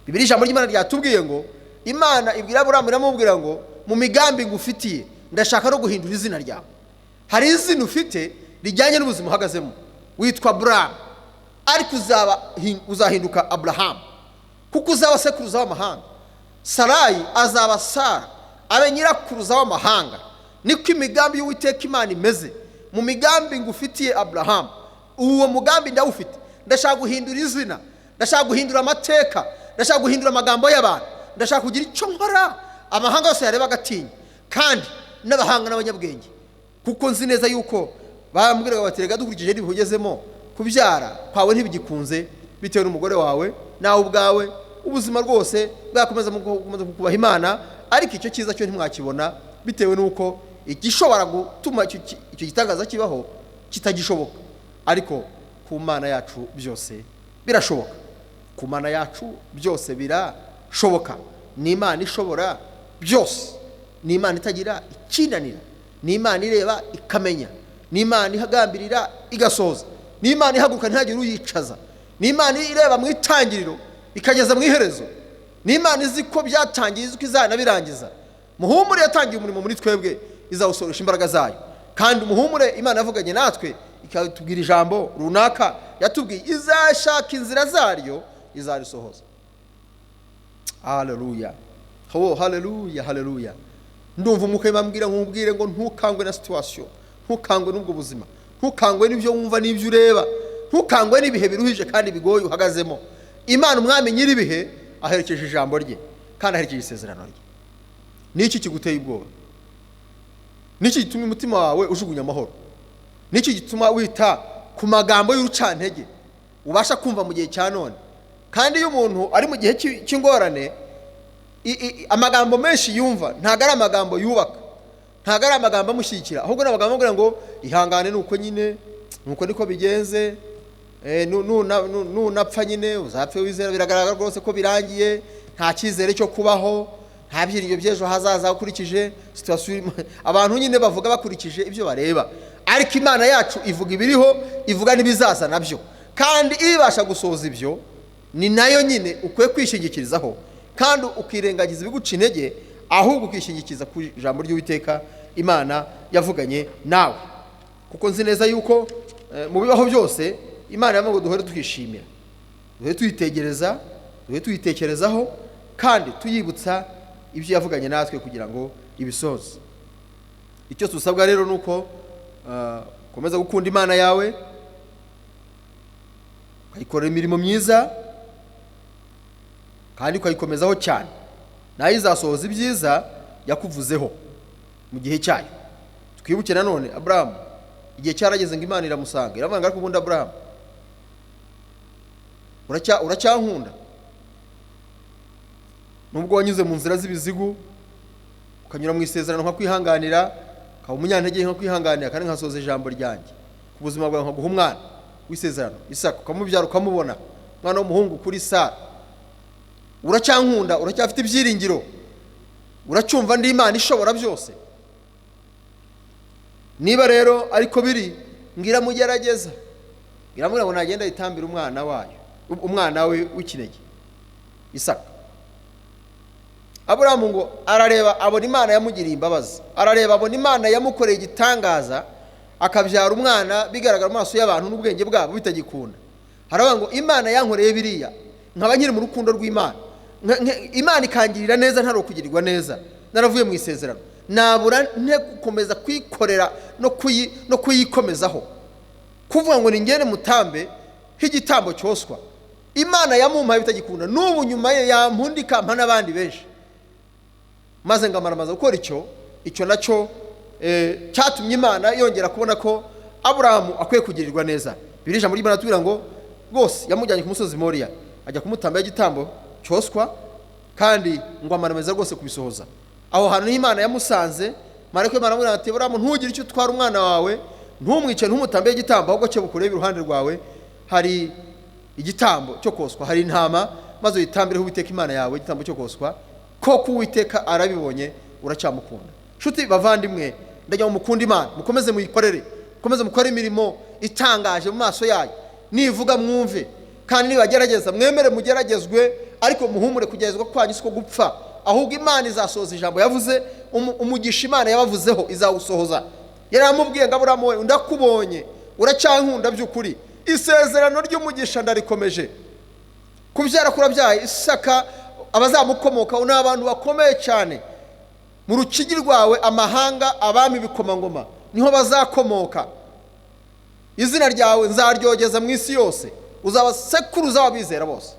Bibiliya ijambo ry'Imana ryatubwiye ngo Imana ibwira Aburahamu iramubwira ngo mu migambi ngufitiye ndashaka no guhindura izina ryawe. Hari izina ufite rijyanye n'ubuzima uhagazemo, witwa Aburahamu, ariko uzahinduka Aburahamu, kuko uzaba sekuruza w'amahanga. Sarayi azaba Sara, abe nyirakuruza w'amahanga. Niko imigambi y'Uwiteka Imana imeze. Mu migambi ngufitiye Aburahamu, uwo mugambi ndawufite. Ndashaka guhindura izina, ndashaka guhindura amateka, ndashaka guhindura amagambo y'abantu, ndashaka kugira icyo nkora amahanga yose yareba agatinya, kandi n'abahanga n'abanyabwenge. Kuko nzi neza yuko bambwiraga bati rega dukurikije n'ibihugezemo, kubyara kwawe ntibigikunze bitewe n'umugore wawe, nawe ubwawe ubuzima rwose bwakomeza kukubaha Imana, ariko icyo cyiza cyo ntimwakibona bitewe n'uko igishobora gutuma icyo gitangaza kibaho kitagishoboka. Ariko ku Mana yacu byose birashoboka, ku Mana yacu byose birashoboka. Ni Imana ishobora byose, ni Imana itagira ikinanira, ni Imana ireba ikamenya, ni Imana ihagambirira igasoza, ni Imana ihaguruka ntihagire uyicaza, ni Imana ireba mu itangiriro ikageza mu iherezo, ni Imana izi ko byatangiye, izi ko izanabirangiza. Muhumure yatangiye umurimo muri twebwe, izawusoresha imbaraga zayo. Kandi muhumure, Imana yavuganye natwe ikatubwira ijambo runaka, yatubwiye izashaka inzira zaryo izarisohoza. Haleluya, oh haleluya, haleluya. Ndumva umwuka Imana nkubwire ngo ntukangwe na situation, ntukangwe n'ubwo buzima, ntukangwe n'ibyo wumva n'ibyo ureba, ntukangwe n'ibihe biruhije kandi bigoye uhagazemo. Imana umwami nyir'ibihe aherekeje ijambo rye kandi aherekeje isezerano rye. Niki kiguteye ubwoba? Niki gituma umutima wawe ujugunya amahoro? Niki gituma wita ku magambo y'urucantege ubasha kumva mu gihe cya none? Kandi iyo umuntu ari mu gihe cy'ingorane, amagambo menshi yumva ntago ari amagambo yubaka, ntago ari amagambo amushyigikira, ahubwo n'amagambo agira ngo ihangane nuko nyine, nuko niko bigenze, nunapfa nyine uzapfe wizera, biragaragara rwose ko birangiye, nta cyizere cyo kubaho, nta byiringiro by'ejo hazaza ukurikije situation. Abantu nyine bavuga bakurikije ibyo bareba, ariko Imana yacu ivuga ibiriho, ivuga n'ibizaza nabyo, kandi ibasha gusohoza ibyo. Ni nayo nyine ukwiye kwishingikirizaho, kandi ukirengagiza ibiguca intege, ahubwo ukishingikiriza ku ijambo ry'Uwiteka Imana yavuganye nawe. Kuko nzi neza yuko mu bibaho byose Imana yamaze ngo duhore twishimira, duhore tuyitegereza, duhore tuyitekerezaho, kandi tuyibutsa ibyo yavuganye natwe kugira ngo ibisoze. Icyo dusabwa rero nuko komeza gukunda Imana yawe, ukayikorera imirimo myiza, kandi ukayikomezaho cyane, nayo izasohoza ibyiza yakuvuzeho mu gihe cyayo. Twibuke nanone Aburahamu, igihe cyarageze ngo Imana iramusanga, iravuga ngo ariko ubundi Aburahamu uracyankunda? Nubwo wanyuze mu nzira z'ibizigu, ukanyura mu isezerano nkakwihanganira, ukaba umunyantege nkakwihanganira, kandi nkasoza ijambo ryanjye ku buzima bwawe, nkaguha umwana w'isezerano Isaka, ukamubyara ukamubona, umwana w'umuhungu kuri Sara. Uracyankunda? Uracyafite ibyiringiro? Uracyumva ndi Imana ishobora byose? Niba rero ariko biri, ngira mugerageza, ngira ngo nagenda yitambira umwana wayo, umwana we w'ikinege Isaka. Aburahamu ngo arareba abona Imana yamugiriye imbabazi, arareba abona Imana yamukoreye igitangaza, akabyara umwana bigaragara mu maso y'abantu n'ubwenge bwabo bitagikunda. Haravuga ngo Imana yankoreye biriya, nkaba nkiri mu rukundo rw'Imana, Imana ikangirira neza ntari ukugirirwa neza, naravuye mu isezerano, nabura nte gukomeza kwikorera no kuyikomezaho, kuvuga ngo ningene mutambe nk'igitambo cyoswa. Imana yamumpaye bitagikunda, n'ubu nyuma ye yampundika mpa n'abandi benshi, maze ngamaramaza gukora icyo nacyo cyatumye Imana yongera kubona ko Aburahamu akwiye kugirirwa neza. Bibiri ijambo ry'Imana tubwira ngo rwose yamujyanye ku musozi Moriya ajya kumutamba igitambo cyoswa kandi ngo amanameza rwose kubisohoza. Aho hantu Imana yamusanze, mareko Imana amubwira ati Aburahamu ntugire icyo utwara umwana wawe, ntumwice ntumutambe igitambo, ahubwo cyo bukurebe iruhande rwawe hari igitambo cyo koswa, hari intama, maze uyitambireho Uwiteka Imana yawe igitambo cyo koswa, koko Uwiteka arabibonye uracyamukunda. Nshuti bavandimwe, ndagira ngo mukunde Imana, mukomeze muyikorere, mukomeze mukore imirimo itangaje mu maso yayo, nivuga mwumve, kandi nibagerageza mwemere mugeragezwe, ariko muhumure kugeragezwa kwanyu siko gupfa, ahubwo Imana izasohoza ijambo yavuze, umugisha Imana yabavuzeho izawusohoza. Yaramubwiye ngo Aburahamu we ndakubonye uracyankunda by'ukuri, isezerano ry'umugisha ndarikomeje, kubyara kurabyaye Isaka abazamukomokaho n'abantu bakomeye cyane, mu rukigi rwawe amahanga abami bikomangoma niho bazakomoka, izina ryawe nzaryogeza mu isi yose, uzaba sekuruza w'abizera bose.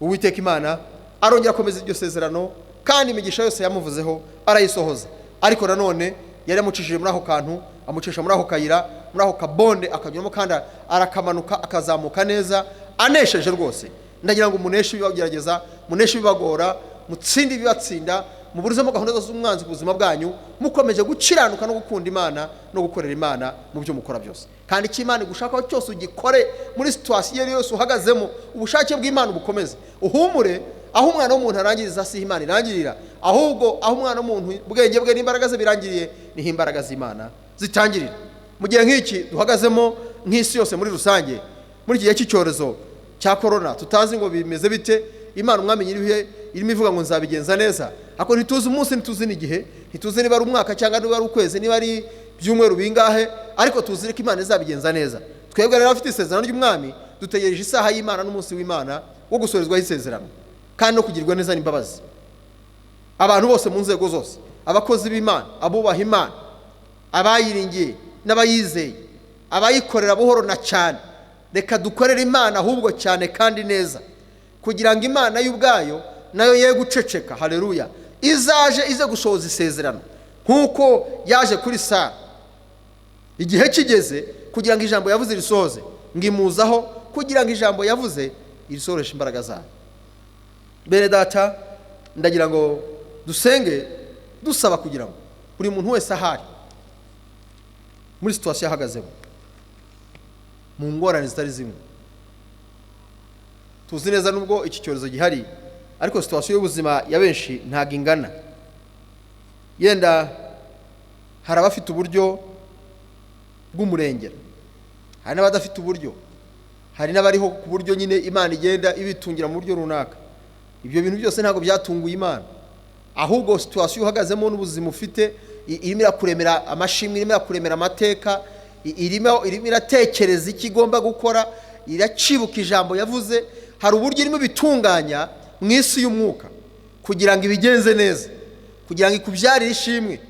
Uwiteka Imana arongera akomeza iryo sezerano, kandi imigisha yose yamuvuzeho arayisohoza. Ariko nanone yari yamucishije muri ako kantu, amucisha muri ako kayira, muri ako kabonde akanyuramo, kandi arakamanuka akazamuka neza anesheje rwose. Ndagira ngo muneshe ibibagerageza, muneshe ibibagora, mutsinde ibibatsinda, muburizemo gahunda zose z'umwanzi ku buzima bwanyu, mukomeje gukiranuka no gukunda Imana no gukorera Imana mu byo mukora byose. Kandi icyo Imana igushakaho cyose ugikore, muri situwasiyo yose uhagazemo, ubushake bw'Imana ubukomeze. Uhumure, aho umwana w'umuntu arangiriza si Imana irangirira, ahubwo aho umwana w'umuntu ubwenge bwe n'imbaraga ze birangiriye niho imbaraga z'Imana zitangirira. Mu gihe nk'iki duhagazemo nk'isi yose muri rusange, muri iki gihe cy'icyorezo cya corona, tutazi ngo bimeze bite, Imana umwami nyiribihe irimo ivuga ngo nzabigenza neza, ako ntituzi umunsi, ntituzi n'igihe, ntituzi niba ari umwaka cyangwa niba ari ukwezi, niba ari byumweru bingahe, ariko tuzi ko Imana izabigenza neza. Twebwe rero afite isezerano ry'umwami, dutegereje isaha y'Imana n'umunsi w'Imana wo gusorezwaho isezerano kandi no kugirwa neza n'imbabazi. Abantu bose mu nzego zose, abakozi b'Imana, abubaha Imana, abayiringiye n'abayizeye, abayikorera buhoro na cyane, reka dukorere Imana ahubwo cyane kandi neza, kugira ngo Imana y'ubwayo nayo ye guceceka. Haleluya! Ize gushoza isezerano nkuko yaje kuri Sara, igihe kigeze kugira ngo ijambo yavuze risohoze, ngimuzaho kugira ngo ijambo yavuze irisoreshe imbaraga zayo. Bene data, ndagira ngo dusenge dusaba kugira ngo buri muntu wese ahari muri situwasiyo ahagazemo, mu ngorane zitari zimwe, tuzi neza nubwo iki cyorezo gihari, ariko situwasiyo y'ubuzima ya benshi ntago ingana. Yenda hari abafite uburyo bw'umurengera, hari n'abadafite uburyo, hari n'abariho ku buryo nyine Imana igenda ibitungira mu buryo runaka. Ibyo bintu byose ntabwo byatunguye Imana, ahubwo situwasiyo uhagazemo n'ubuzima ufite irimo irakuremera amashimwe, irimo irakuremera amateka, irimo iratekereza icyo igomba gukora, iracibuka ijambo yavuze. Hari uburyo irimo bitunganya mu isi y'umwuka kugira ngo ibigenze neza, kugira ngo ikubyarire ishimwe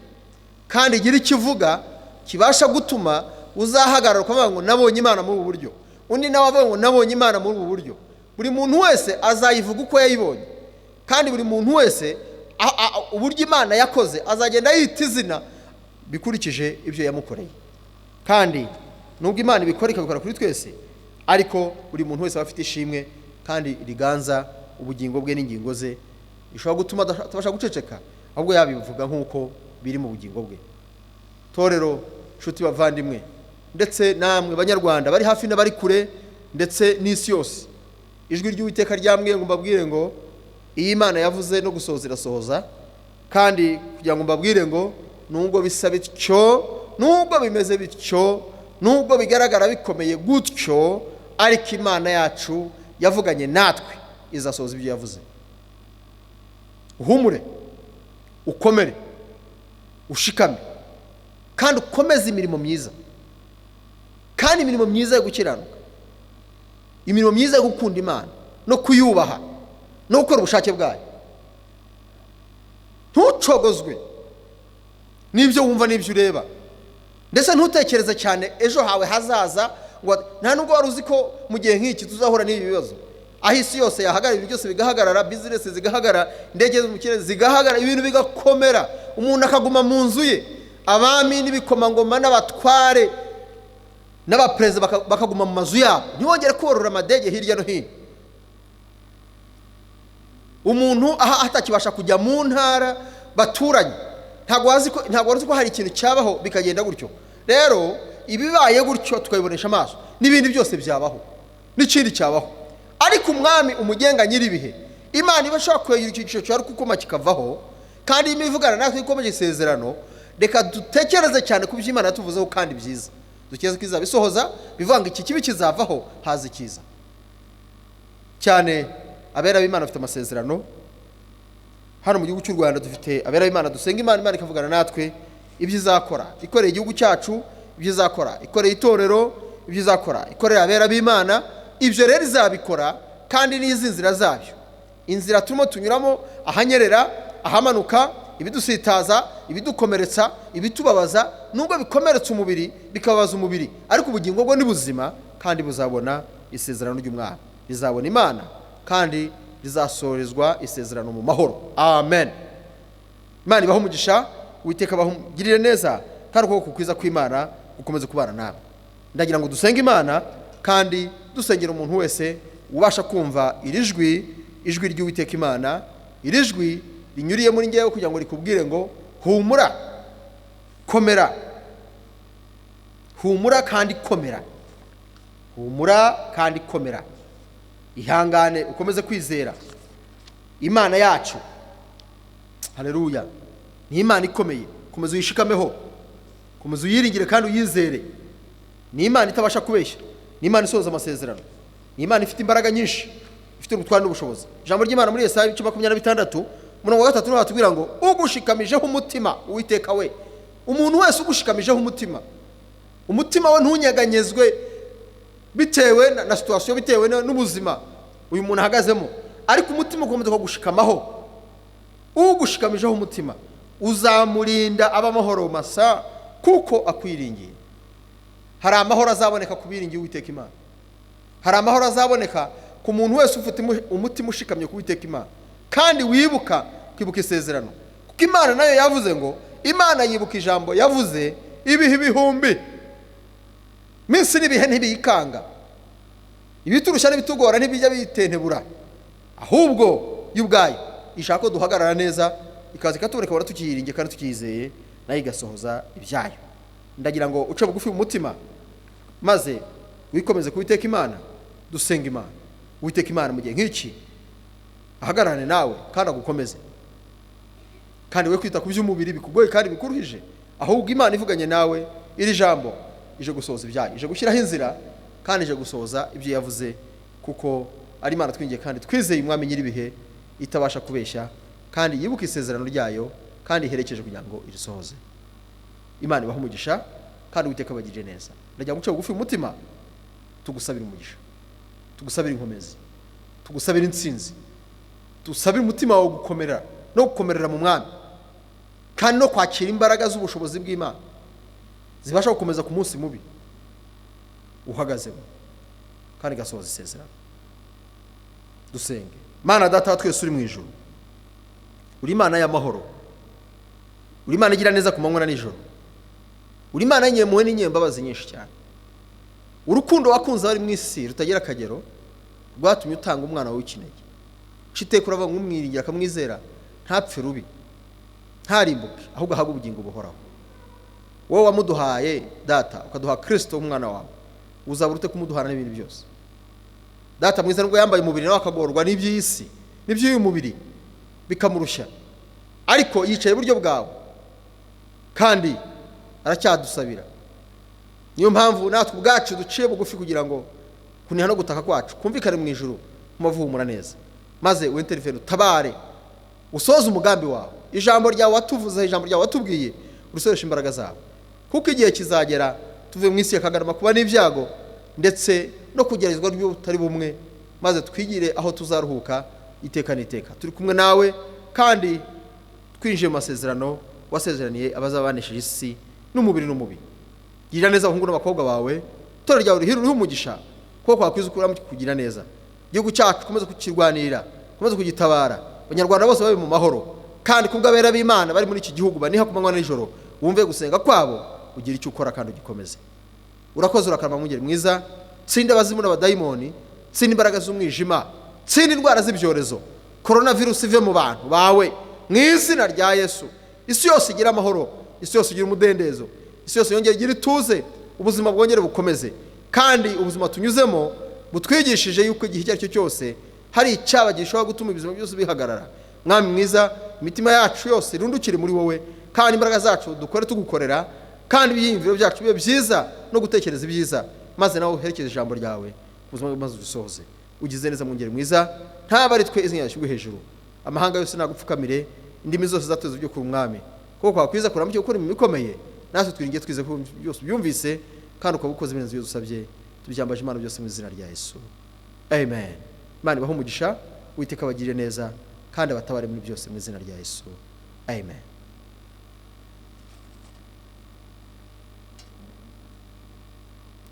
kandi igire ikivuga kibasha gutuma uzahagarara ukavuga ngo nabonye Imana muri ubu buryo, undi nawe avuga ngo nabonye Imana muri ubu buryo. Buri muntu wese azayivuga uko yayibonye, kandi buri muntu wese uburyo Imana yakoze azagenda yita izina bikurikije ibyo yamukoreye. Kandi nubwo Imana ibikora ikabikora kuri twese, ariko buri muntu wese aba afite ishimwe kandi riganza ubugingo bwe n'ingingo ze, ishobora gutuma atabasha guceceka, ahubwo yabivuga nk'uko biri mu bugingo bwe. Torero, nshuti bavandimwe, ndetse namwe banyarwanda bari hafi n'abari kure, ndetse n'isi yose, ijwi ry'Uwiteka ryambwiye ngo mbabwire ngo iyi Imana yavuze no gusohoza irasohoza, kandi kugira ngo mbabwire ngo nubwo bisa bityo, nubwo bimeze bityo, nubwo bigaragara bikomeye gutyo, ariko Imana yacu yavuganye natwe izasohoza ibyo yavuze. Uhumure, ukomere, ushikame, kandi ukomeze imirimo myiza, kandi imirimo myiza yo gukiranuka, imirimo myiza yo gukunda Imana no kuyubaha no gukora ubushake bwayo. Ntucogozwe n'ibyo wumva n'ibyo ureba, ndetse ntutekereze cyane ejo hawe hazaza, nta nubwo wari uzi ko mu gihe nk'iki tuzahura n'ibi bibazo, aho isi yose yahagarara, ibintu byose bigahagarara, bizinesi zigahagarara, indege zo mu kirere zigahagarara, ibintu bigakomera, umuntu akaguma mu nzu ye abami n'ibikomangoma n'abatware n'abaperezida bakaguma mu mazu yabo, ntibongere korora amadege hirya no hino. Umuntu atakibasha kujya mu ntara baturanye, ntabwo wazi ko hari ikintu cyabaho bikagenda gutyo. Rero ibibaye gutyo tukabibonesha amaso, n'ibindi byose byabaho, n'ikindi cyabaho. Ariko umwami umugenga nyiribihe, Imana ibasha kwegera icyiciro cyari kukoma kikavaho, kandi imivugana natwe ikomeje isezerano. Reka dutekereze cyane ku by'Imana yatuvuzeho kandi byiza, dukeze ko izabisohoza, bivanga iki kibi kizavaho haza ikiza. Cyane abera b'Imana bafite amasezerano. Hano mu gihugu cy'u Rwanda dufite abera b'Imana dusenga Imana, Imana ikavugana natwe ibyo izakora, ikoreye igihugu cyacu, ibyo izakora ikoreye itorero, ibyo izakora ikoreye abera b'Imana. Ibyo rero izabikora, kandi n'izi nzira zabyo, inzira turimo tunyuramo, ahanyerera, ahamanuka, ibidusitaza, ibidukomeretsa, ibitubabaza, nubwo bikomeretsa umubiri bikababaza umubiri, ariko ubugingo bwo ni buzima kandi buzabona isezerano ry'Umwami, rizabona Imana kandi rizasorezwa isezerano mu mahoro. Amen. Imana ibaho umugisha, Uwiteka abahugirire neza, kandi ukuboko kwiza kw'Imana gukomeze kubana nawe. Ndagira ngo dusenge Imana, kandi dusengera umuntu wese ubasha kumva iri ijwi ry'Uwiteka Imana, iri jwi rinyuriye muri ngewe kugira ngo rikubwire ngo humura, komera, humura kandi komera, humura kandi komera, ihangane ukomeze kwizera. Imana yacu, haleluya, ni Imana ikomeye, komeza uyishikameho, komeza uyiringire kandi uyizere. Ni Imana itabasha kubeshya, ni Imana isohoza amasezerano, ni Imana ifite imbaraga nyinshi, ifite ubutwari n'ubushobozi. Ijambo ry'Imana muri Yesaya 26 umurongo wa 3 niho hatubwira ngo ugushikamijeho umutima Uwiteka we. Umuntu wese ugushikamijeho umutima we ntunyeganyezwe bitewe na situation, bitewe n'ubuzima uyu muntu ahagazemo, ariko umutima ukomeza kugushikamaho. Ugushikamijeho umutima uzamurinda abamahoro masa kuko akwiringiye. Hari amahoro azaboneka kubiringiye Uwiteka Imana, hari amahoro azaboneka ku muntu wese ufite umutima ushikamye ku Uwiteka Imana, kandi kwibuka isezerano, kuko Imana nayo yavuze ngo, Imana yibuka ijambo yavuze ibihe ibihumbi, minsi n'ibihe ntibiyikanga, ibiturusha n'ibitugora ntibijya bitentebura, ahubwo y'ubwayo ishaka ko duhagarara neza, ikaza ikatubereka wara tukiyiringiye kandi tukizeye, nayo igasohoza ibyayo. Ndagira ngo uce bugufi umutima, maze wikomeze ku Uwiteka Imana, dusenga Imana. Uwiteka Imana mu gihe nk'iki ahagararane nawe kandi agukomeze, kandi we kwita ku by'umubiri bikugoye kandi bikuruhije, ahubwo Imana ivuganye nawe iri jambo ije gusohoza ibyayo, ije gushyiraho inzira kandi ije gusohoza ibyo yavuze, kuko ari Imana twingiye kandi twizeye Umwami nyiribihe itabasha kubeshya, kandi yibuka isezerano ryayo kandi iherekeje kugira ngo irisohoze. Imana ibaho umugisha kandi Uwiteka abagirire neza. Ndagira guca bugufi umutima, tugusabira umugisha, tugusabira inkomezi, tugusabira intsinzi, tugusabira umutima wawe gukomera no gukomerera mu Mwami, kandi no kwakira imbaraga z'ubushobozi bw'Imana zibasha gukomeza ku munsi mubi uhagazemo, kandi gasohoza isezerano. Dusenge. Mana Data wa twese uri mu ijuru, uri Imana y'amahoro, uri Imana igira neza ku manywa na nijoro, uri Imana y'inyemuwe n'inyembabazi nyinshi cyane. Urukundo wakunze ari mu isi rutagira akagero rwatumye utanga umwana wawe w'ikinege, uciteka urava nk'umwiringira akamwizera, ntapfe rubi, ntarimbuke, ahubwo ahabwe ubugingo buhoraho. Wowe wamuduhaye Data, ukaduha Kristo umwana wawe, uzabura ute kumuduhana n'ibindi byose. Data mwiza, nubwo yambaye umubiri nawe akagorwa n'iby'isi n'iby'uyu mubiri bikamurushya, ariko yicaye iburyo bwawe kandi aracyadusabira. Niyo mpamvu natwe ubwacu duciye bugufi kugira ngo kuniha no gutaka kwacu kumvikane mu ijuru kumavumura neza, maze wintervene utabare, usoze umugambi wawe. Ijambo ryawe watuvuze, ijambo ryawe watubwiye, urusoresha imbaraga zawe, kuko igihe kizagera tuve mu isi yakagarama kuba n'ibyago ndetse no kugerezwa ry'utari bumwe, maze twigire aho tuzaruhuka iteka n'iteka. Turi kumwe nawe kandi twinjiye mu masezerano wasezeraniye abazabanishije isi n'umubiri n'umubi. Girira neza abahungu n'abakobwa bawe, tore ryawe rihirure umugisha, kuko kwakwiza ukuramo kugira neza. Igihugu cyacu komeza kukirwanira, komeza kugitabara, abanyarwanda bose babe mu mahoro, kandi kubw'abera b'Imana bari muri iki gihugu baniha ku manywa n'ijoro, wumve gusenga kwabo ugira icyo ukora kandi ugikomeze. Urakoze urakarama mwungeri mwiza, tsinda abazimu n'abadayimoni, tsinda imbaraga z'umwijima, tsinda indwara z'ibyorezo, coronavirus ive mu bantu bawe mu izina rya Yesu. Isi yose igira amahoro, isi yose igira umudendezo, isi yose yongere igira ituze, ubuzima bwongere bukomeze, kandi ubuzima tunyuzemo butwigishije yuko igihe icyo ari cyo cyose hari icyaba gishobora gutuma ubuzima byose bihagarara. Mwami mwiza, imitima yacu yose irundukire muri wowe, kandi imbaraga zacu dukore tugukorera, kandi ibyiyumviro byacu bibe byiza no gutekereza ibyiza, maze nawe uherekeze ijambo ryawe ubuzima maze udusohoze. Ugize neza mwungeri mwiza, ntaba ari twe izina ryashyirwe hejuru, amahanga yose nagupfukamire, indimi zose zatuze byo kuri umwami, kuko kwakwiza kuramo cyo gukora imirimo ikomeye, natwe twiringiye twize ko byose byumvise, kandi ukaba ukoze ibintu byose usabye, tubyambaje Imana byose mu izina rya Yesu, amen. Imana ibahe umugisha, Uwiteka abagirire neza kandi abatabare muri byose mu izina rya Yesu, amen.